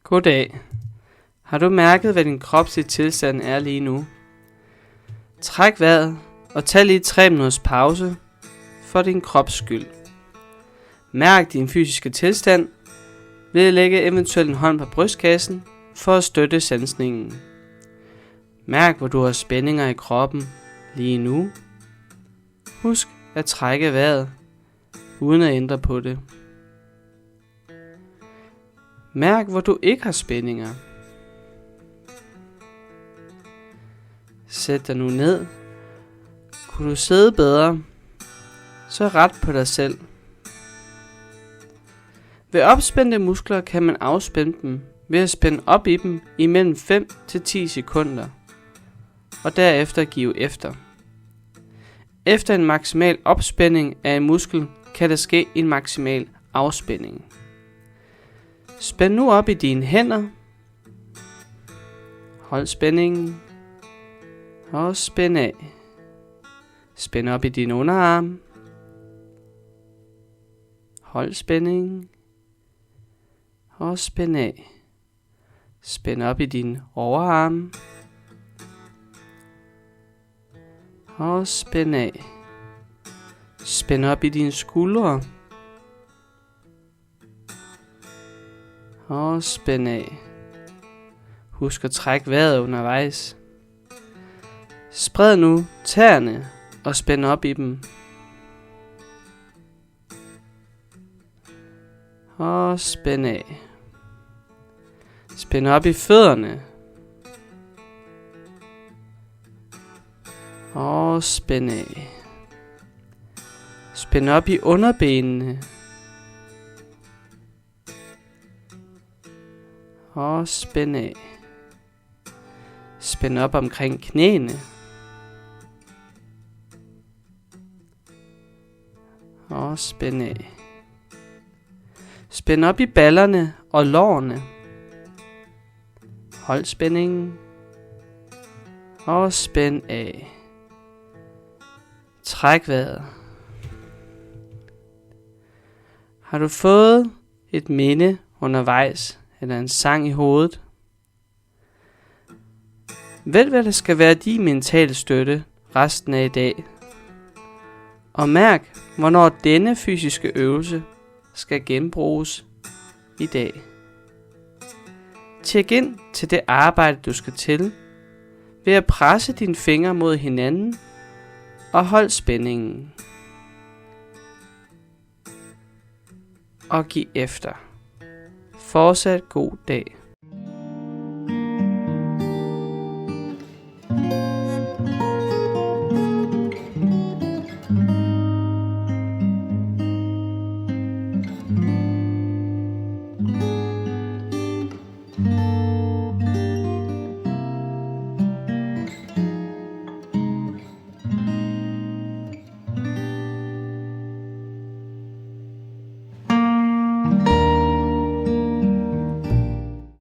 Goddag. Har du mærket, hvad din kropslige tilstand er lige nu? Træk vejret og tag lige 3 minutters pause for din krops skyld. Mærk din fysiske tilstand ved at lægge eventuelt en hånd på brystkassen for at støtte sansningen. Mærk, hvor du har spændinger i kroppen lige nu. Husk at trække vejret uden at ændre på det. Mærk, hvor du ikke har spændinger. Sæt dig nu ned. Kunne du sidde bedre, så ret på dig selv. Ved opspændte muskler kan man afspænde dem ved at spænde op i dem imellem 5 til 10 sekunder, og derefter give efter. Efter en maksimal opspænding af en muskel, kan der ske en maksimal afspænding. Spænd nu op i dine hænder. Hold spændingen. Og spænd af. Spænd op i dine underarme. Hold spændingen. Og spænd af. Spænd op i dine overarme. Og spænd af. Spænd op i dine skuldre. Og spænd af. Husk at trække vejret undervejs. Spred nu tæerne og spænd op i dem. Og spænd af. Spænd op i fødderne. Og spænd af. Spænd op i underbenene. Og spænd af. Spænd op omkring knæene. Og spænd af. Spænd op i ballerne og lårene. Hold spændingen. Og spænd af. Træk vejret. Har du fået et minde undervejs eller en sang i hovedet? Vælg, hvad der skal være din mentale støtte resten af i dag. Og mærk, hvornår denne fysiske øvelse skal genbruges i dag. Tjek ind til det arbejde, du skal til, ved at presse dine fingre mod hinanden og hold spændingen. Og giv efter. Fortsat god dag.